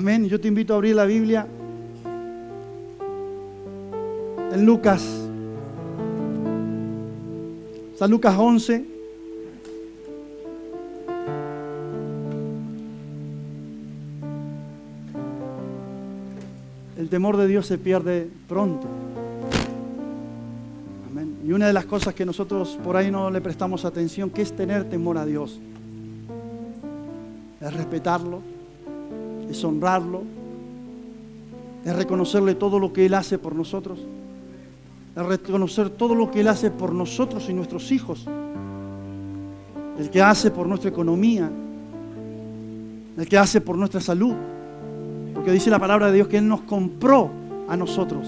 Amén. Yo te invito a abrir la Biblia en Lucas. San Lucas 11. El temor de Dios se pierde pronto. Amén. Y una de las cosas que nosotros por ahí no le prestamos atención, que es tener temor a Dios. Es respetarlo, es honrarlo, es reconocerle todo lo que Él hace por nosotros, es reconocer todo lo que Él hace por nosotros y nuestros hijos, el que hace por nuestra economía, el que hace por nuestra salud, porque dice la palabra de Dios que Él nos compró a nosotros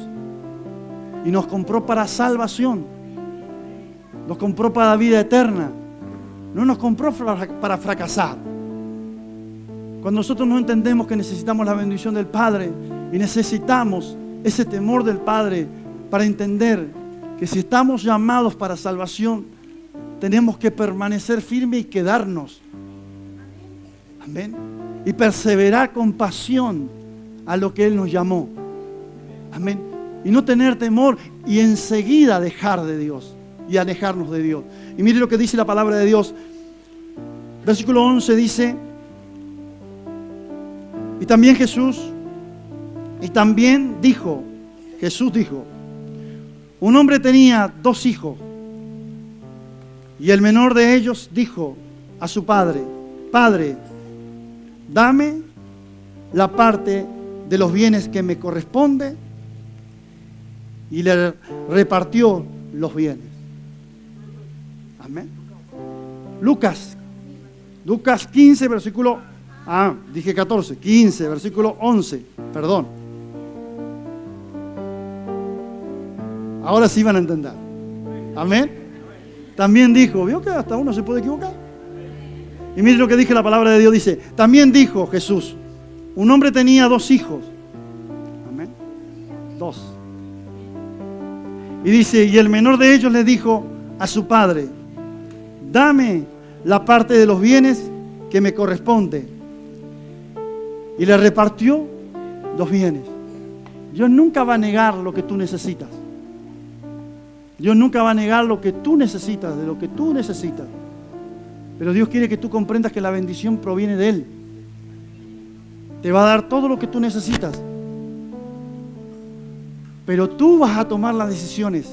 y nos compró para salvación, nos compró para vida eterna, no nos compró para fracasar. Cuando nosotros no entendemos que necesitamos la bendición del Padre y necesitamos ese temor del Padre para entender que si estamos llamados para salvación, tenemos que permanecer firmes y quedarnos. Amén. Y perseverar con pasión a lo que Él nos llamó. Amén. Y no tener temor y enseguida dejar de Dios y alejarnos de Dios. Y mire lo que dice la palabra de Dios. Versículo 11 dice: y también Jesús dijo, un hombre tenía 2 hijos, y el menor de ellos dijo a su padre: Padre, dame la parte de los bienes que me corresponde, y le repartió los bienes. Amén. Lucas 15, versículo 15, versículo 11, perdón. Ahora sí van a entender. Amén. También dijo, ¿vio que hasta uno se puede equivocar? Y mire lo que dice la palabra de Dios, dice, también dijo Jesús, un hombre tenía 2 hijos. Amén. 2. Y dice, y el menor de ellos le dijo a su padre: dame la parte de los bienes que me corresponde. Y le repartió los bienes. Dios nunca va a negar lo que tú necesitas. Dios nunca va a negar lo que tú necesitas, de lo que tú necesitas. Pero Dios quiere que tú comprendas que la bendición proviene de Él. Te va a dar todo lo que tú necesitas. Pero tú vas a tomar las decisiones.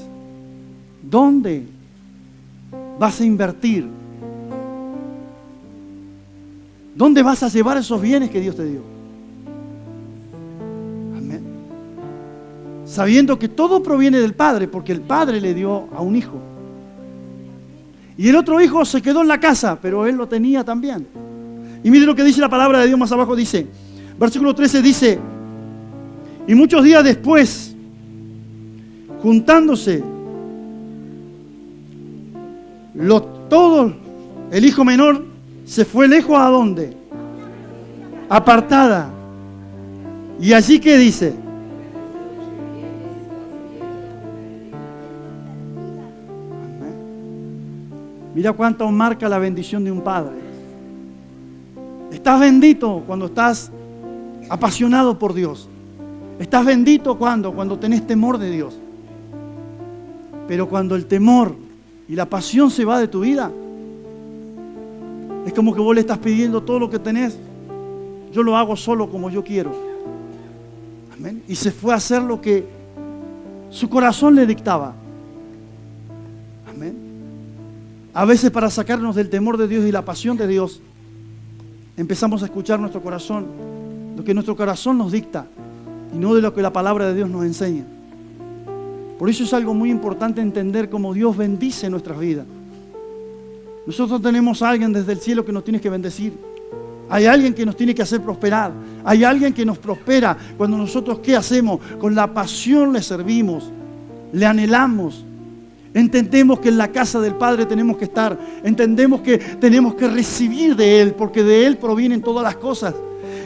¿Dónde vas a invertir? ¿Dónde vas a llevar esos bienes que Dios te dio? Amén. Sabiendo que todo proviene del Padre, porque el Padre le dio a un hijo. Y el otro hijo se quedó en la casa, pero él lo tenía también. Y mire lo que dice la palabra de Dios más abajo, dice, versículo 13 dice, y muchos días después, juntándose, el hijo menor se fue lejos. ¿A dónde? Apartada. Y allí, ¿qué dice? Mira cuánto marca la bendición de un padre. Estás bendito cuando estás apasionado por Dios. Estás bendito cuando tenés temor de Dios. Pero cuando el temor y la pasión se va de tu vida, es como que vos le estás pidiendo todo lo que tenés. Yo lo hago solo como yo quiero. Amén. Y se fue a hacer lo que su corazón le dictaba. Amén. A veces, para sacarnos del temor de Dios y la pasión de Dios, empezamos a escuchar nuestro corazón, lo que nuestro corazón nos dicta y no de lo que la palabra de Dios nos enseña. Por eso es algo muy importante entender cómo Dios bendice nuestras vidas. Nosotros tenemos a alguien desde el cielo que nos tiene que bendecir. Hay alguien que nos tiene que hacer prosperar. Hay alguien que nos prospera cuando nosotros, ¿qué hacemos? Con la pasión le servimos, le anhelamos. Entendemos que en la casa del Padre tenemos que estar. Entendemos que tenemos que recibir de Él, porque de Él provienen todas las cosas.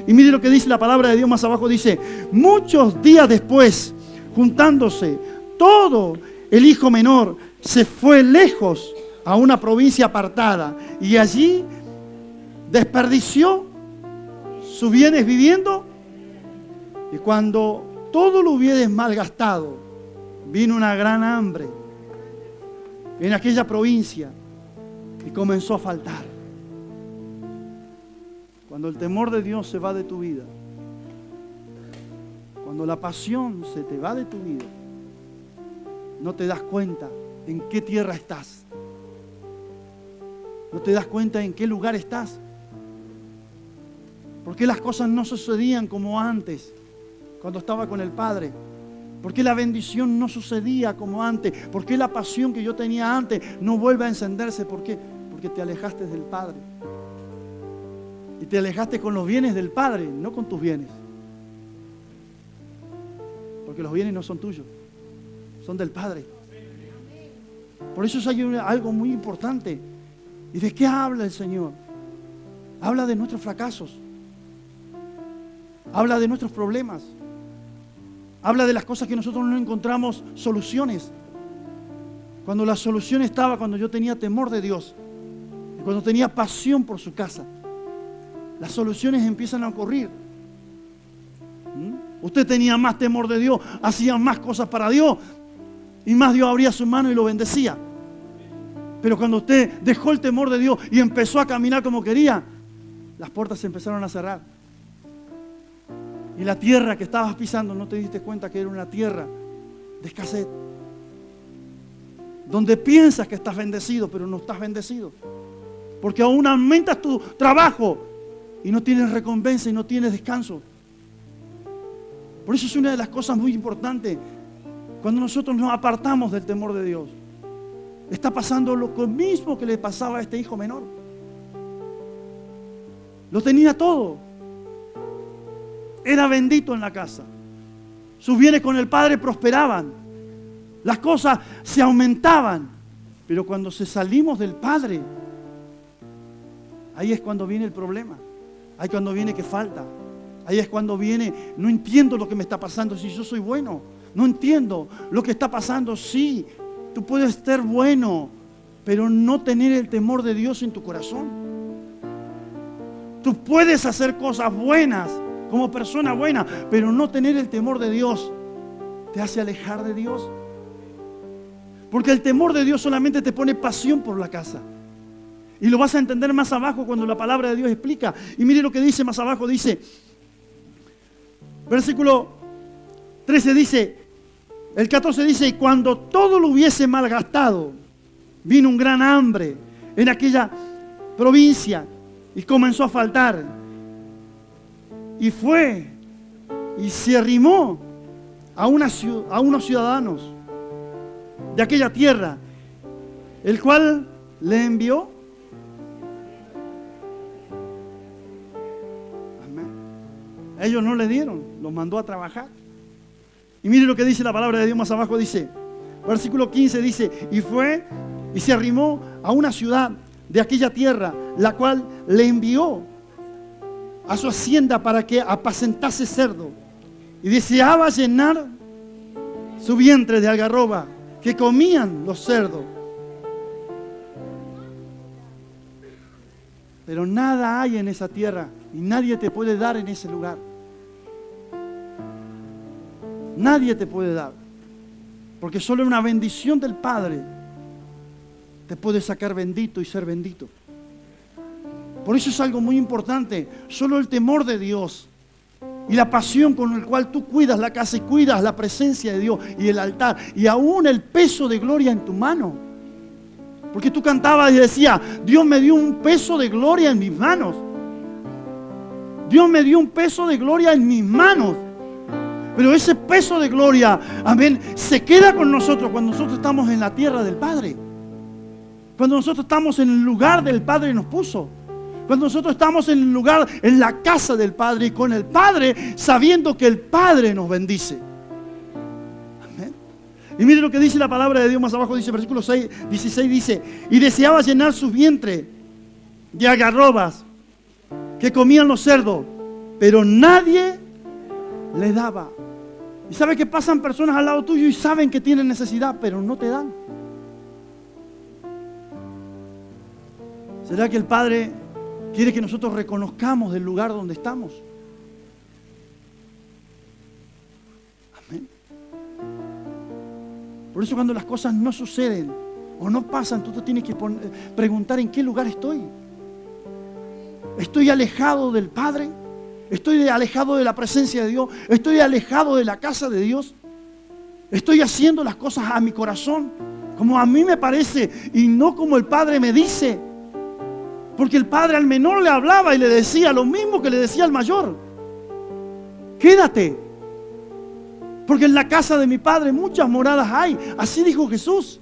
Y mire lo que dice la palabra de Dios más abajo. Dice, muchos días después, juntándose, todo el hijo menor se fue lejos a una provincia apartada. Y allí desperdició sus bienes viviendo Y cuando todo lo hubieres malgastado, vino una gran hambre en aquella provincia y comenzó a faltar. Cuando el temor de Dios se va de tu vida, cuando la pasión se te va de tu vida, no te das cuenta en qué tierra estás. No te das cuenta en qué lugar estás. ¿Por qué las cosas no sucedían como antes, cuando estaba con el Padre? ¿Por qué la bendición no sucedía como antes? ¿Por qué la pasión que yo tenía antes no vuelve a encenderse? ¿Por qué? Porque te alejaste del Padre. Y te alejaste con los bienes del Padre, no con tus bienes. Porque los bienes no son tuyos, son del Padre. Por eso hay algo muy importante. ¿Y de qué habla el Señor? Habla de nuestros fracasos. Habla de nuestros problemas. Habla de las cosas que nosotros no encontramos soluciones. Cuando la solución estaba cuando yo tenía temor de Dios y cuando tenía pasión por su casa, las soluciones empiezan a ocurrir. Usted tenía más temor de Dios, hacía más cosas para Dios y más Dios abría su mano y lo bendecía. Pero cuando usted dejó el temor de Dios y empezó a caminar como quería, las puertas se empezaron a cerrar. Y la tierra que estabas pisando, no te diste cuenta que era una tierra de escasez. Donde piensas que estás bendecido, pero no estás bendecido. Porque aún aumentas tu trabajo y no tienes recompensa y no tienes descanso. Por eso es una de las cosas muy importantes. Cuando nosotros nos apartamos del temor de Dios, está pasando lo mismo que le pasaba a este hijo menor. Lo tenía todo. Era bendito en la casa. Sus bienes con el Padre prosperaban. Las cosas se aumentaban. Pero cuando salimos del Padre, ahí es cuando viene el problema. Ahí es cuando viene que falta. Ahí es cuando viene, no entiendo lo que me está pasando. Si yo soy bueno, no entiendo lo que está pasando. Sí, tú puedes ser bueno, pero no tener el temor de Dios en tu corazón. Tú puedes hacer cosas buenas como persona buena, pero no tener el temor de Dios te hace alejar de Dios. Porque el temor de Dios solamente te pone pasión por la casa. Y lo vas a entender más abajo cuando la palabra de Dios explica. Y mire lo que dice más abajo, dice, versículo 13 dice, el 14 dice, y cuando todo lo hubiese malgastado, vino un gran hambre en aquella provincia y comenzó a faltar. Y fue y se arrimó a unos ciudadanos de aquella tierra, el cual le envió. Amén. Ellos no le dieron, los mandó a trabajar. Y mire lo que dice la palabra de Dios más abajo, dice, versículo 15 dice, y fue y se arrimó a una ciudad de aquella tierra, la cual le envió a su hacienda para que apacentase cerdo. Y deseaba llenar su vientre de algarroba que comían los cerdos. Pero nada hay en esa tierra y nadie te puede dar en ese lugar. Nadie te puede dar. Porque solo una bendición del Padre te puede sacar bendito y ser bendito. Por eso es algo muy importante. Solo el temor de Dios y la pasión con el cual tú cuidas la casa y cuidas la presencia de Dios y el altar y aún el peso de gloria en tu mano. Porque tú cantabas y decías, Dios me dio un peso de gloria en mis manos. Dios me dio un peso de gloria en mis manos. Pero ese peso de gloria, amén, se queda con nosotros cuando nosotros estamos en la tierra del Padre. Cuando nosotros estamos en el lugar del Padre nos puso. Cuando nosotros estamos en el lugar, en la casa del Padre y con el Padre, sabiendo que el Padre nos bendice. Amén. Y mire lo que dice la palabra de Dios más abajo, dice versículo 16, dice, y deseaba llenar su vientre de algarrobas que comían los cerdos, pero nadie le daba. Y sabe que pasan personas al lado tuyo y saben que tienen necesidad, pero no te dan. ¿Será que el Padre quiere que nosotros reconozcamos del lugar donde estamos? Amén. Por eso cuando las cosas no suceden o no pasan, tú te tienes que preguntar en qué lugar estoy. ¿Estoy alejado del Padre? ¿Estoy alejado de la presencia de Dios? ¿Estoy alejado de la casa de Dios? ¿Estoy haciendo las cosas a mi corazón, como a mí me parece y no como el Padre me dice? Porque el Padre al menor le hablaba y le decía lo mismo que le decía al mayor: quédate, porque en la casa de mi Padre muchas moradas hay. Así dijo Jesús.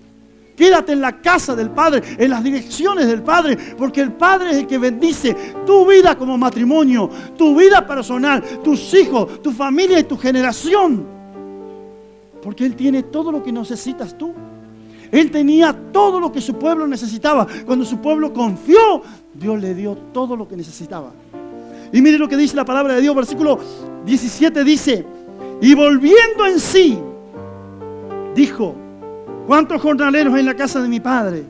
Quédate en la casa del Padre, en las direcciones del Padre, porque el Padre es el que bendice tu vida como matrimonio, tu vida personal, tus hijos, tu familia y tu generación. Porque Él tiene todo lo que necesitas tú. Él tenía todo lo que su pueblo necesitaba. Cuando su pueblo confió, Dios le dio todo lo que necesitaba. Y mire lo que dice la palabra de Dios, versículo 17 dice: y volviendo en sí, dijo: ¿cuántos jornaleros hay en la casa de mi Padre?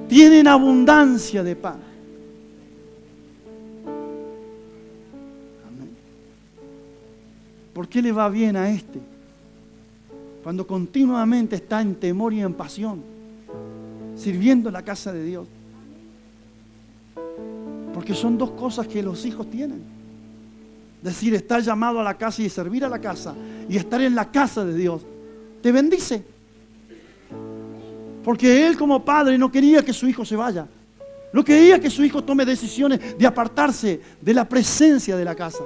Tienen abundancia de pan. Amén. ¿Por qué le va bien a este? Cuando continuamente está en temor y en pasión, sirviendo en la casa de Dios. Porque son dos cosas que los hijos tienen. Es decir, estar llamado a la casa y servir a la casa, y estar en la casa de Dios, te bendice. Porque Él como padre no quería que su hijo se vaya. No quería que su hijo tome decisiones de apartarse de la presencia de la casa.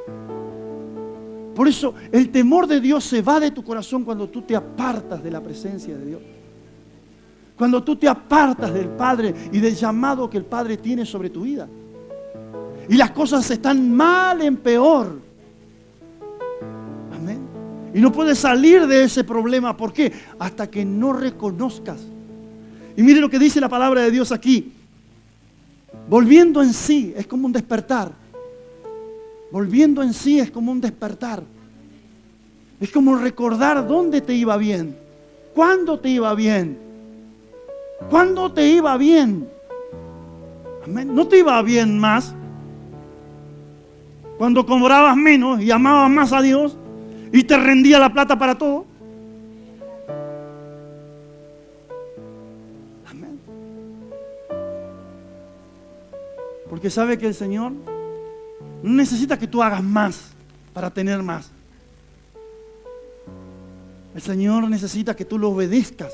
Por eso el temor de Dios se va de tu corazón cuando tú te apartas de la presencia de Dios. Cuando tú te apartas del Padre y del llamado que el Padre tiene sobre tu vida. Y las cosas están mal en peor. Amén. Y no puedes salir de ese problema. ¿Por qué? Hasta que no reconozcas. Y mire lo que dice la palabra de Dios aquí. Volviendo en sí es como un despertar. Volviendo en sí es como un despertar. Es como recordar dónde te iba bien, cuándo te iba bien, cuándo te iba bien. Amén. No te iba bien más cuando cobrabas menos y amabas más a Dios y te rendía la plata para todo. Amén. Porque sabe que el Señor no necesita que tú hagas más para tener más. El Señor necesita que tú lo obedezcas,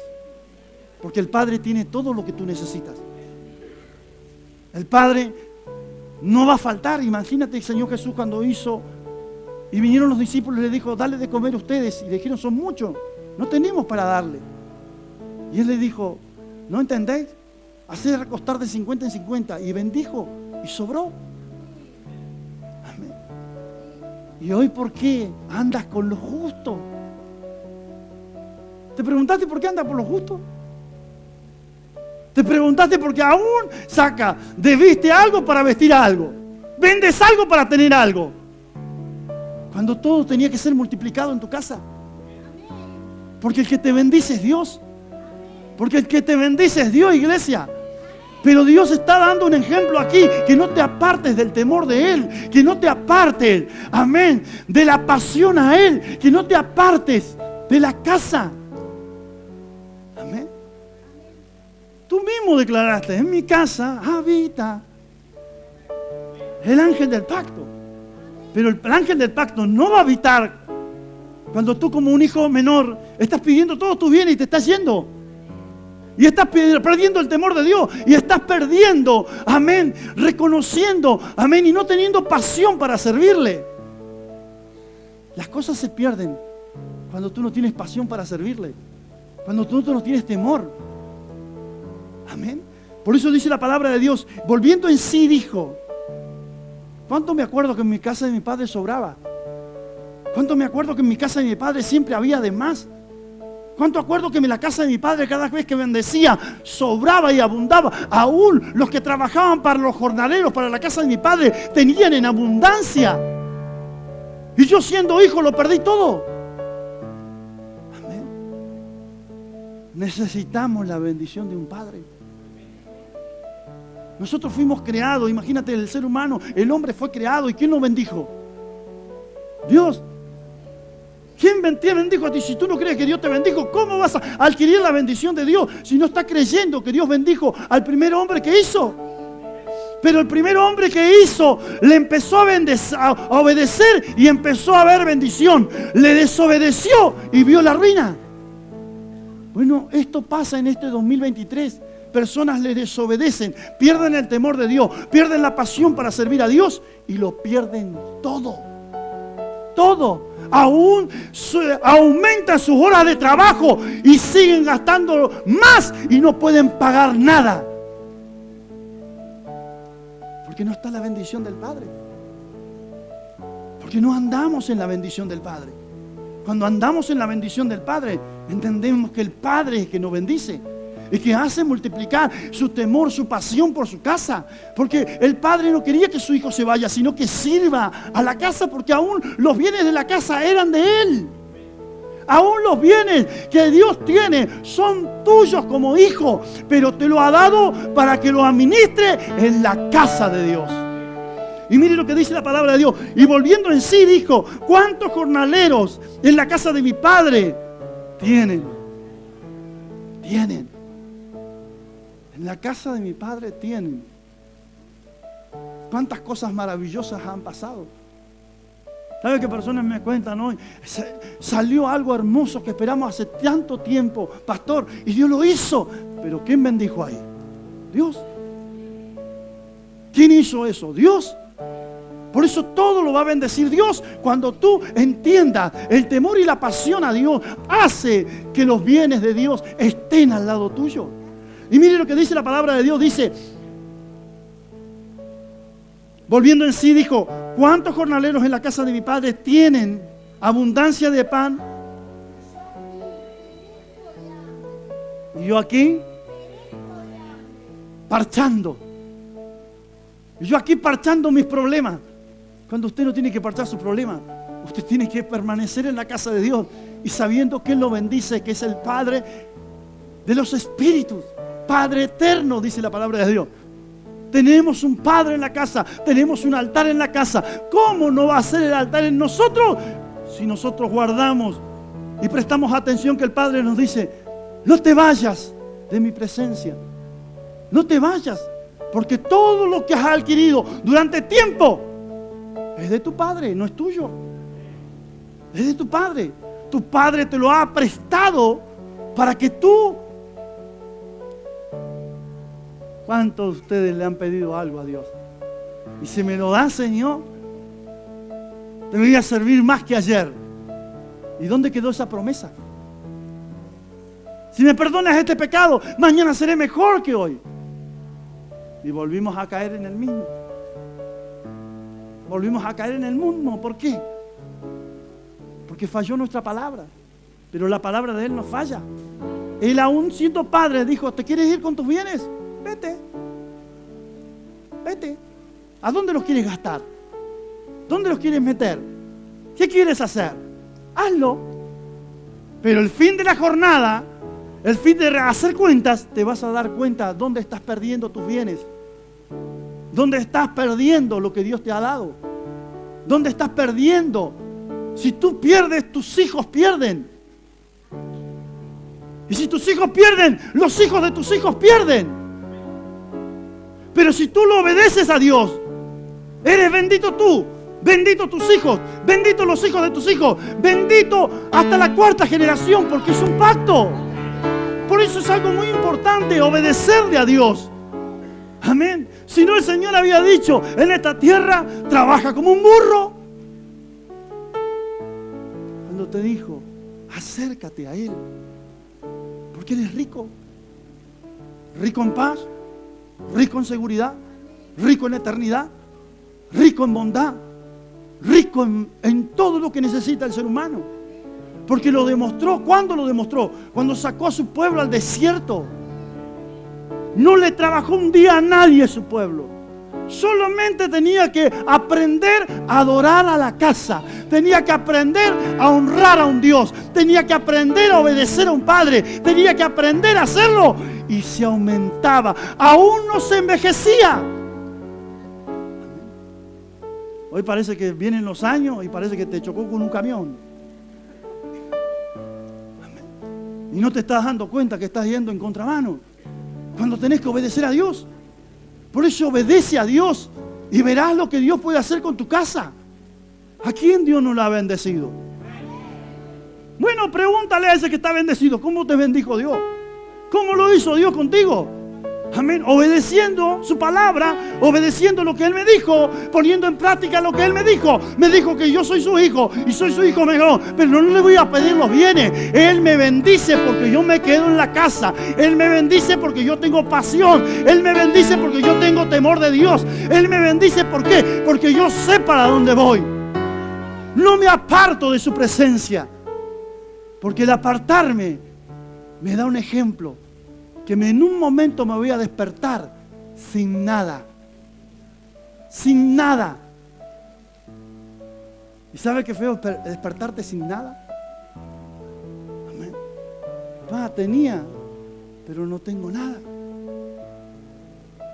porque el Padre tiene todo lo que tú necesitas. El Padre no va a faltar. Imagínate el Señor Jesús cuando hizo, y vinieron los discípulos y le dijo: dale de comer a ustedes. Y le dijeron: son muchos, no tenemos para darle. Y Él le dijo: ¿no entendéis? Hacer recostar de 50 en 50. Y bendijo y sobró. ¿Y hoy por qué andas con lo justo? ¿Te preguntaste por qué andas por lo justo? ¿Te preguntaste por qué aún debiste algo para vestir algo? ¿Vendes algo para tener algo? Cuando todo tenía que ser multiplicado en tu casa. Porque el que te bendice es Dios. Porque el que te bendice es Dios, iglesia. Pero Dios está dando un ejemplo aquí, que no te apartes del temor de Él, que no te apartes, amén, de la pasión a Él, que no te apartes de la casa. Amén. Tú mismo declaraste: en mi casa habita el ángel del pacto. Pero el ángel del pacto no va a habitar cuando tú, como un hijo menor, estás pidiendo todos tus bienes y te estás yendo. Y estás perdiendo el temor de Dios. Y estás perdiendo, amén, reconociendo, amén, y no teniendo pasión para servirle. Las cosas se pierden cuando tú no tienes pasión para servirle. Cuando tú no tienes temor. Amén. Por eso dice la palabra de Dios: volviendo en sí dijo: ¿cuánto me acuerdo que en mi casa de mi padre sobraba? ¿Cuánto me acuerdo que en mi casa de mi padre siempre había de más? ¿Cuánto acuerdo que en la casa de mi padre cada vez que bendecía sobraba y abundaba? Aún los que trabajaban para los jornaleros, para la casa de mi padre, tenían en abundancia. Y yo, siendo hijo, lo perdí todo. Amén. Necesitamos la bendición de un padre. Nosotros fuimos creados, imagínate, el ser humano, el hombre fue creado. ¿Y quién lo bendijo? Dios. ¿Quién te bendijo a ti? Si tú no crees que Dios te bendijo, ¿cómo vas a adquirir la bendición de Dios si no estás creyendo que Dios bendijo al primer hombre que hizo? Pero el primer hombre que hizo le empezó a obedecer y empezó a ver bendición. Le desobedeció y vio la ruina. Bueno, esto pasa en este 2023. Personas le desobedecen, pierden el temor de Dios, pierden la pasión para servir a Dios y lo pierden todo. Todo. Aún aumentan sus horas de trabajo y siguen gastando más y no pueden pagar nada. Porque no está la bendición del Padre. Porque no andamos en la bendición del Padre. Cuando andamos en la bendición del Padre, entendemos que el Padre es el que nos bendice y que hace multiplicar su temor, su pasión por su casa. Porque el Padre no quería que su hijo se vaya, sino que sirva a la casa, porque aún los bienes de la casa eran de Él. Aún los bienes que Dios tiene son tuyos como hijo, pero te lo ha dado para que lo administre en la casa de Dios. Y mire lo que dice la palabra de Dios. Y volviendo en sí dijo: ¿cuántos jornaleros en la casa de mi Padre tienen? Tienen. En la casa de mi Padre tienen. ¿Cuántas cosas maravillosas han pasado? ¿Sabe qué personas me cuentan hoy? Salió algo hermoso que esperamos hace tanto tiempo, pastor, y Dios lo hizo. Pero ¿quién bendijo ahí? Dios. ¿Quién hizo eso? Dios. Por eso todo lo va a bendecir Dios. Cuando tú entiendas el temor y la pasión a Dios, hace que los bienes de Dios estén al lado tuyo. Y mire lo que dice la palabra de Dios. Dice, volviendo en sí, dijo: ¿cuántos jornaleros en la casa de mi Padre tienen abundancia de pan? Y yo aquí parchando. Y yo aquí parchando mis problemas. Cuando usted no tiene que parchar sus problemas, usted tiene que permanecer en la casa de Dios y sabiendo que Él lo bendice, que es el Padre de los espíritus, Padre eterno, dice la palabra de Dios. Tenemos un Padre en la casa, tenemos un altar en la casa. ¿Cómo no va a ser el altar en nosotros si nosotros guardamos y prestamos atención que el Padre nos dice: no te vayas de mi presencia, no te vayas, porque todo lo que has adquirido durante tiempo es de tu Padre, no es tuyo, es de tu Padre. Tu Padre te lo ha prestado para que tú... ¿Cuántos de ustedes le han pedido algo a Dios? Y si me lo da, Señor, te voy a servir más que ayer. ¿Y dónde quedó esa promesa? Si me perdonas este pecado, mañana seré mejor que hoy. Y volvimos a caer en el mismo. Volvimos a caer en el mismo. ¿Por qué? Porque falló nuestra palabra. Pero la palabra de Él no falla. Él, aún siendo padre, dijo: ¿te quieres ir con tus bienes? Vete. Vete. ¿A dónde los quieres gastar? ¿Dónde los quieres meter? ¿Qué quieres hacer? Hazlo. Pero el fin de la jornada, el fin de hacer cuentas, te vas a dar cuenta dónde estás perdiendo tus bienes. ¿Dónde estás perdiendo lo que Dios te ha dado? ¿Dónde estás perdiendo? Si tú pierdes, tus hijos pierden. Y si tus hijos pierden, los hijos de tus hijos pierden. Pero si tú lo obedeces a Dios, eres bendito tú, bendito tus hijos, bendito los hijos de tus hijos, bendito hasta la cuarta generación, porque es un pacto. Por eso es algo muy importante, obedecerle a Dios. Amén. Si no, el Señor había dicho: en esta tierra trabaja como un burro. Cuando te dijo: acércate a Él, porque Él es rico. Rico en paz, rico en seguridad, rico en eternidad, rico en bondad, rico en todo lo que necesita el ser humano. Porque lo demostró. ¿Cuándo lo demostró? Cuando sacó a su pueblo al desierto. No le trabajó un día a nadie a su pueblo. Solamente tenía que aprender a adorar a la casa. Tenía que aprender a honrar a un Dios. Tenía que aprender a obedecer a un Padre. Tenía que aprender a hacerlo. Y se aumentaba. Aún no se envejecía. Hoy parece que vienen los años y parece que te chocó con un camión. Y no te estás dando cuenta que estás yendo en contramano, cuando tenés que obedecer a Dios. Por eso obedece a Dios y verás lo que Dios puede hacer con tu casa. ¿A quién Dios no la ha bendecido? Bueno, pregúntale a ese que está bendecido, ¿cómo te bendijo Dios? ¿Cómo lo hizo Dios contigo? Amén. Obedeciendo su palabra, obedeciendo lo que Él me dijo, poniendo en práctica lo que Él me dijo. Me dijo que yo soy su hijo y soy su hijo mejor, pero no le voy a pedir los bienes. Él me bendice porque yo me quedo en la casa. Él me bendice porque yo tengo pasión. Él me bendice porque yo tengo temor de Dios. Él me bendice ¿por qué? Porque yo sé para dónde voy. No me aparto de su presencia, porque el apartarme me da un ejemplo. Que en un momento me voy a despertar sin nada. Sin nada. ¿Y sabe qué feo despertarte sin nada? Amén. Tenía, pero no tengo nada.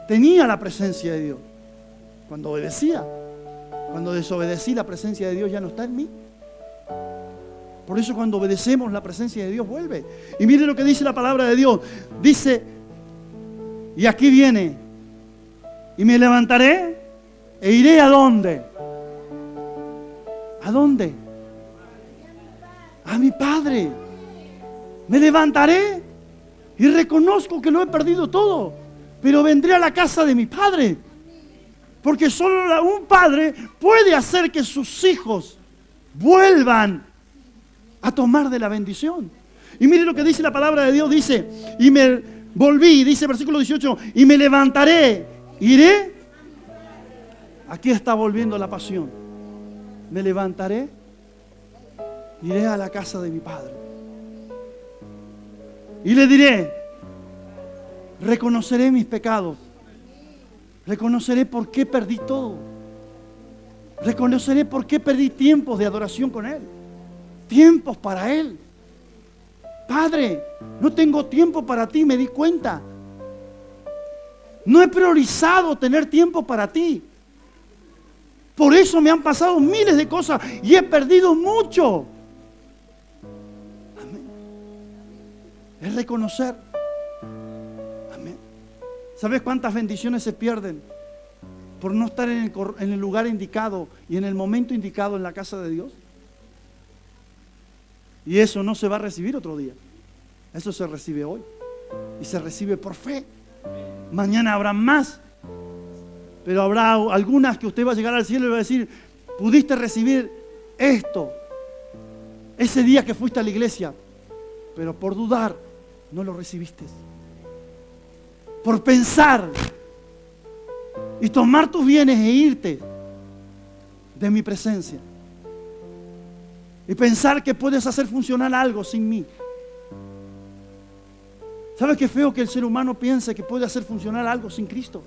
Tenía la presencia de Dios cuando obedecía. Cuando desobedecí, la presencia de Dios ya no está en mí. Por eso cuando obedecemos, la presencia de Dios vuelve. Y mire lo que dice la palabra de Dios. Dice, y aquí viene, y me levantaré e iré ¿a dónde? ¿A dónde? A mi Padre. Me levantaré y reconozco que lo he perdido todo, pero vendré a la casa de mi Padre. Porque solo un padre puede hacer que sus hijos vuelvan a tomar de la bendición. Y mire lo que dice la palabra de Dios. Dice, y me volví, dice versículo 18, y me levantaré, iré. Aquí está volviendo la pasión. Me levantaré, iré a la casa de mi Padre. Y le diré, reconoceré mis pecados. Reconoceré por qué perdí todo. Reconoceré por qué perdí tiempos de adoración con Él. Tiempos para Él. Padre, no tengo tiempo para ti, me di cuenta. No he priorizado tener tiempo para ti. Por eso me han pasado miles de cosas y he perdido mucho. Amén. Es reconocer. Amén. ¿Sabes cuántas bendiciones se pierden por no estar en el lugar indicado y en el momento indicado en la casa de Dios? Y eso no se va a recibir otro día. Eso se recibe hoy. Y se recibe por fe. Mañana habrá más. Pero habrá algunas que usted va a llegar al cielo y va a decir, pudiste recibir esto ese día que fuiste a la iglesia, pero por dudar no lo recibiste. Por pensar y tomar tus bienes e irte de mi presencia. Y pensar que puedes hacer funcionar algo sin mí. ¿Sabes qué feo que el ser humano piense que puede hacer funcionar algo sin Cristo?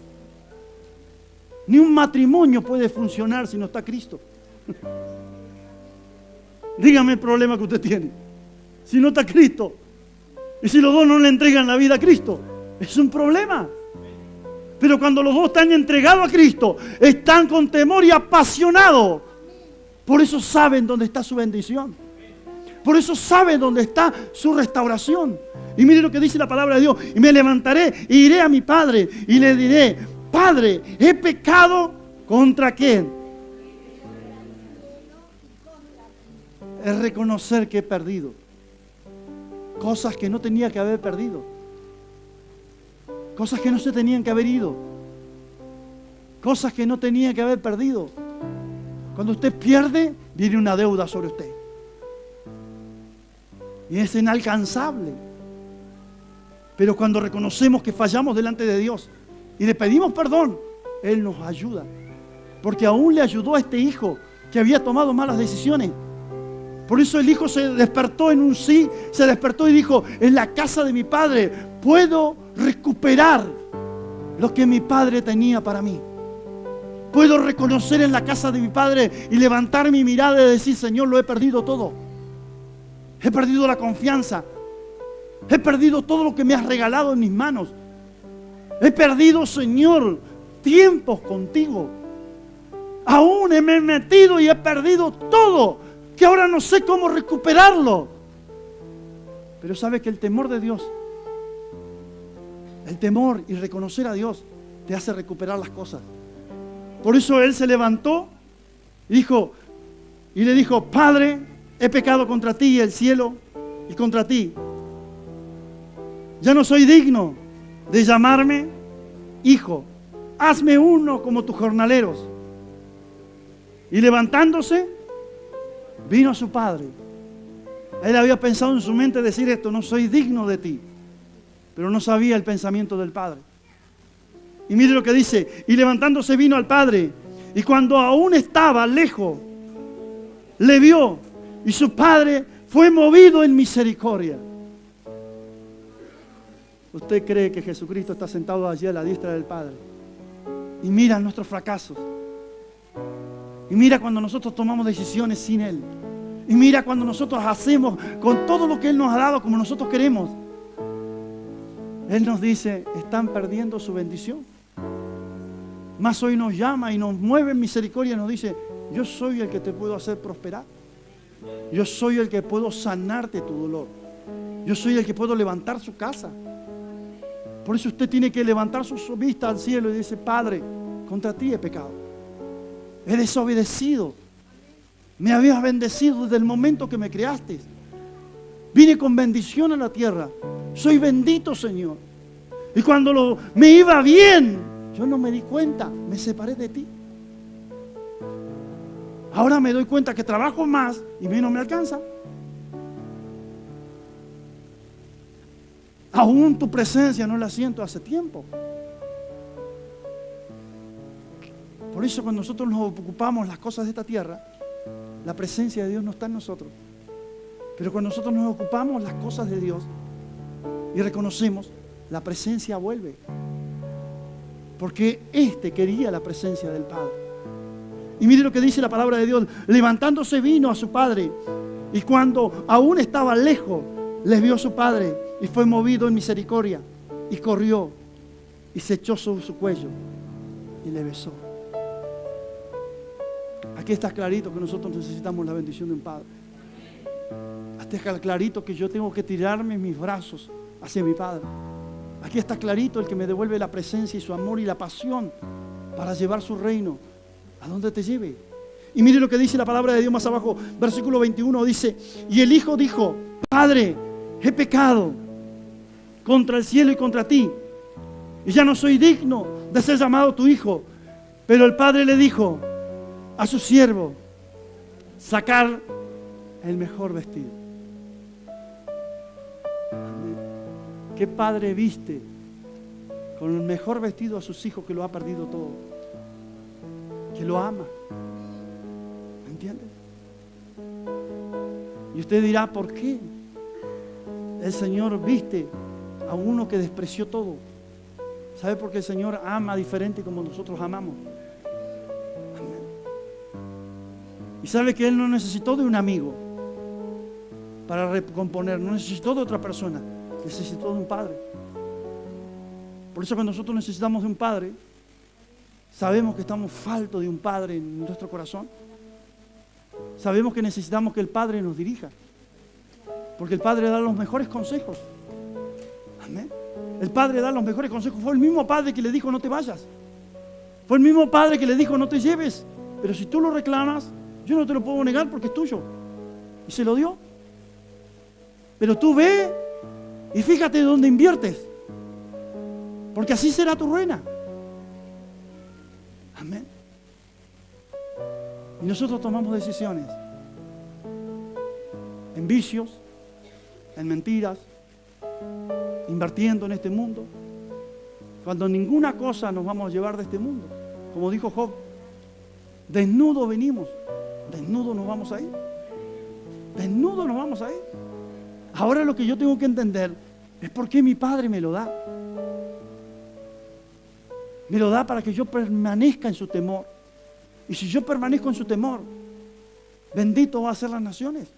Ni un matrimonio puede funcionar si no está Cristo. Dígame el problema que usted tiene. Si no está Cristo y si los dos no le entregan la vida a Cristo, es un problema. Pero cuando los dos están entregados a Cristo, están con temor y apasionados. Por eso saben dónde está su bendición. Por eso saben dónde está su restauración. Y mire lo que dice la palabra de Dios. Y me levantaré e iré a mi Padre y le diré, Padre, he pecado ¿contra quién? Es reconocer que he perdido cosas que no tenía que haber perdido, cosas que no se tenían que haber ido, cosas que no tenía que haber perdido. Cuando usted pierde, viene una deuda sobre usted y es inalcanzable. Pero cuando reconocemos que fallamos delante de Dios y le pedimos perdón, Él nos ayuda. Porque aún le ayudó a este hijo que había tomado malas decisiones. Por eso el hijo se despertó en un sí, se despertó y dijo, en la casa de mi padre puedo recuperar lo que mi padre tenía para mí. Puedo reconocer en la casa de mi padre y levantar mi mirada y decir, Señor, lo he perdido todo. He perdido la confianza. He perdido todo lo que me has regalado en mis manos. He perdido, Señor, tiempos contigo. Aún me he metido y he perdido todo, que ahora no sé cómo recuperarlo. Pero sabe que el temor de Dios, el temor y reconocer a Dios te hace recuperar las cosas. Por eso él se levantó y le dijo, Padre, he pecado contra ti y el cielo y contra ti. Ya no soy digno de llamarme hijo. Hazme uno como tus jornaleros. Y levantándose, vino a su padre. Él había pensado en su mente decir esto, no soy digno de ti. Pero no sabía el pensamiento del padre. Y mire lo que dice, y levantándose vino al padre. Y cuando aún estaba lejos, le vio. Y su padre fue movido en misericordia. ¿Usted cree que Jesucristo está sentado allí a la diestra del Padre? Y mira nuestros fracasos. Y mira cuando nosotros tomamos decisiones sin Él. Y mira cuando nosotros hacemos con todo lo que Él nos ha dado como nosotros queremos. Él nos dice, están perdiendo su bendición. Mas hoy nos llama y nos mueve en misericordia y nos dice, yo soy el que te puedo hacer prosperar. Yo soy el que puedo sanarte tu dolor. Yo soy el que puedo levantar su casa. Por eso usted tiene que levantar su vista al cielo y dice, Padre, contra ti he pecado. He desobedecido. Me habías bendecido desde el momento que me creaste. Vine con bendición a la tierra. Soy bendito, Señor. Y cuando me iba bien, yo no me di cuenta, me separé de ti. Ahora me doy cuenta que trabajo más y menos me alcanza. Aún tu presencia no la siento hace tiempo. Por eso cuando nosotros nos ocupamos las cosas de esta tierra, la presencia de Dios no está en nosotros. Pero cuando nosotros nos ocupamos las cosas de Dios y reconocemos, la presencia vuelve. Porque quería la presencia del Padre. Y mire lo que dice la palabra de Dios. Levantándose vino a su padre. Y cuando aún estaba lejos, les vio a su padre. Y fue movido en misericordia. Y corrió. Y se echó sobre su cuello. Y le besó. Aquí está clarito que nosotros necesitamos la bendición de un padre. Aquí está clarito que yo tengo que tirarme en mis brazos hacia mi padre. Aquí está clarito el que me devuelve la presencia y su amor y la pasión para llevar su reino a donde te lleve. Y mire lo que dice la palabra de Dios más abajo, versículo 21, dice, y el hijo dijo, Padre, he pecado contra el cielo y contra ti, y ya no soy digno de ser llamado tu hijo. Pero el padre le dijo a su siervo, sacar el mejor vestido. ¿Qué padre viste con el mejor vestido a sus hijos que lo ha perdido todo? Que lo ama. ¿Me entiende? Y usted dirá, ¿por qué el Señor viste a uno que despreció todo? ¿Sabe por qué el Señor ama diferente como nosotros amamos? Amén. Y sabe que Él no necesitó de un amigo para recomponer, no necesitó de otra persona, necesitó de un padre. Por eso cuando nosotros necesitamos de un padre, sabemos que estamos faltos de un padre en nuestro corazón. Sabemos que necesitamos que el Padre nos dirija, porque el Padre da los mejores consejos. Amén. El Padre da los mejores consejos. Fue el mismo Padre que le dijo no te vayas. Fue el mismo Padre que le dijo no te lleves. Pero si tú lo reclamas, yo no te lo puedo negar porque es tuyo. Y se lo dio. Pero tú ve y fíjate dónde inviertes, porque así será tu ruina. Amén. Y nosotros tomamos decisiones en vicios, en mentiras, invirtiendo en este mundo, cuando ninguna cosa nos vamos a llevar de este mundo. Como dijo Job, desnudo venimos, desnudo nos vamos a ir, desnudo nos vamos a ir. Ahora lo que yo tengo que entender es por qué mi Padre me lo da. Me lo da para que yo permanezca en su temor. Y si yo permanezco en su temor, bendito va a ser las naciones.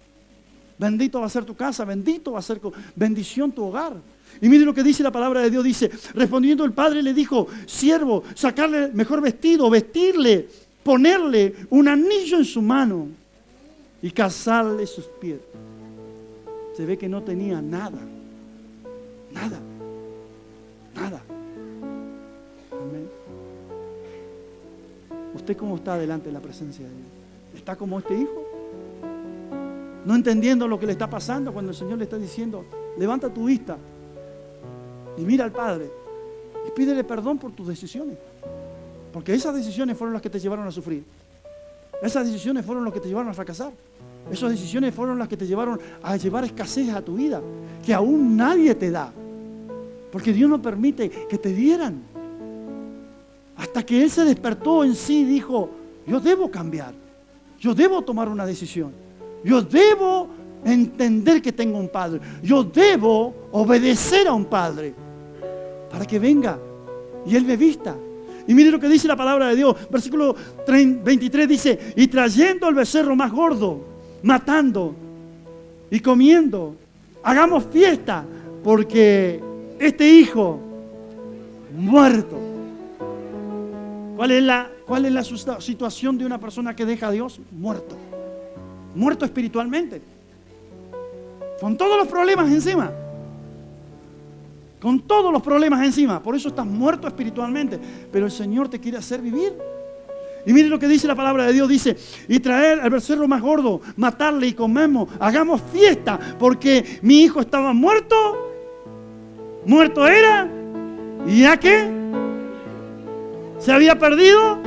Bendito va a ser tu casa, bendito va a ser bendición tu hogar. Y mire lo que dice la palabra de Dios, dice, respondiendo el padre le dijo, siervo, sacarle el mejor vestido, vestirle, ponerle un anillo en su mano y calzarle sus pies. se ve que no tenía nada. Nada. Nada. Amén. ¿Usted cómo está delante de la presencia de Dios? ¿Está como este hijo? No entendiendo lo que le está pasando cuando el Señor le está diciendo, levanta tu vista y mira al Padre y pídele perdón por tus decisiones. Porque esas decisiones fueron las que te llevaron a sufrir. Esas decisiones fueron las que te llevaron a fracasar. Esas decisiones fueron las que te llevaron a llevar escasez a tu vida, que aún nadie te da. Porque Dios no permite que te dieran. Hasta que Él se despertó en sí y dijo, yo debo cambiar. Yo debo tomar una decisión. Yo debo entender que tengo un Padre. Yo debo obedecer a un Padre para que venga y Él me vista. Y mire lo que dice la palabra de Dios. Versículo 23 dice, y trayendo el becerro más gordo, matando y comiendo, hagamos fiesta porque este hijo muerto. ¿Cuál es la situación de una persona que deja a Dios? Muerto. Muerto espiritualmente. Con todos los problemas encima. Con todos los problemas encima. Por eso estás muerto espiritualmente. Pero el Señor te quiere hacer vivir. Y mire lo que dice la palabra de Dios. Dice, y traer al becerro más gordo, matarle y comemos. Hagamos fiesta porque mi hijo estaba muerto. Muerto era. ¿Y ya qué? ¿Se había perdido?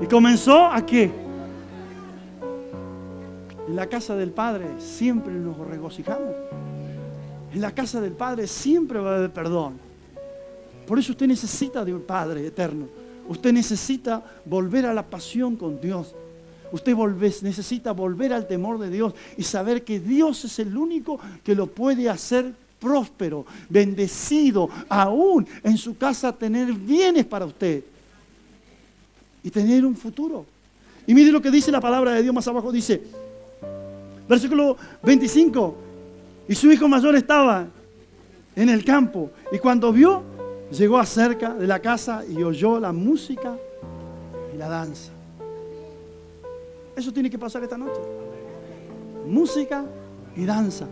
¿Y comenzó a qué? En la casa del Padre siempre nos regocijamos. En la casa del Padre siempre va a haber perdón. Por eso usted necesita de un Padre eterno. Usted necesita volver a la pasión con Dios. Usted necesita volver al temor de Dios y saber que Dios es el único que lo puede hacer próspero, bendecido, aún en su casa tener bienes para usted y tener un futuro. Y mire lo que dice la palabra de Dios más abajo, dice, versículo 25, y su hijo mayor estaba en el campo, y cuando vio, llegó acerca de la casa y oyó la música y la danza. Eso tiene que pasar esta noche. Música y danza.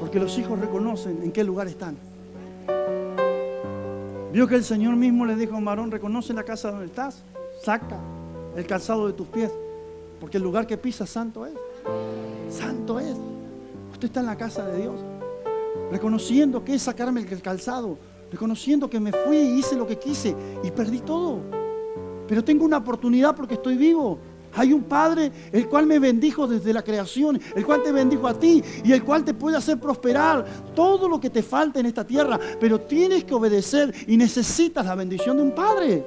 Porque los hijos reconocen en qué lugar están. Vio que el Señor mismo le dijo a un varón, reconoce la casa donde estás, saca el calzado de tus pies, porque el lugar que pisas santo es. Santo es. Usted está en la casa de Dios, reconociendo que es sacarme el calzado, reconociendo que me fui y hice lo que quise y perdí todo. Pero tengo una oportunidad porque estoy vivo. Hay un Padre el cual me bendijo desde la creación, el cual te bendijo a ti y el cual te puede hacer prosperar todo lo que te falta en esta tierra. Pero tienes que obedecer y necesitas la bendición de un Padre.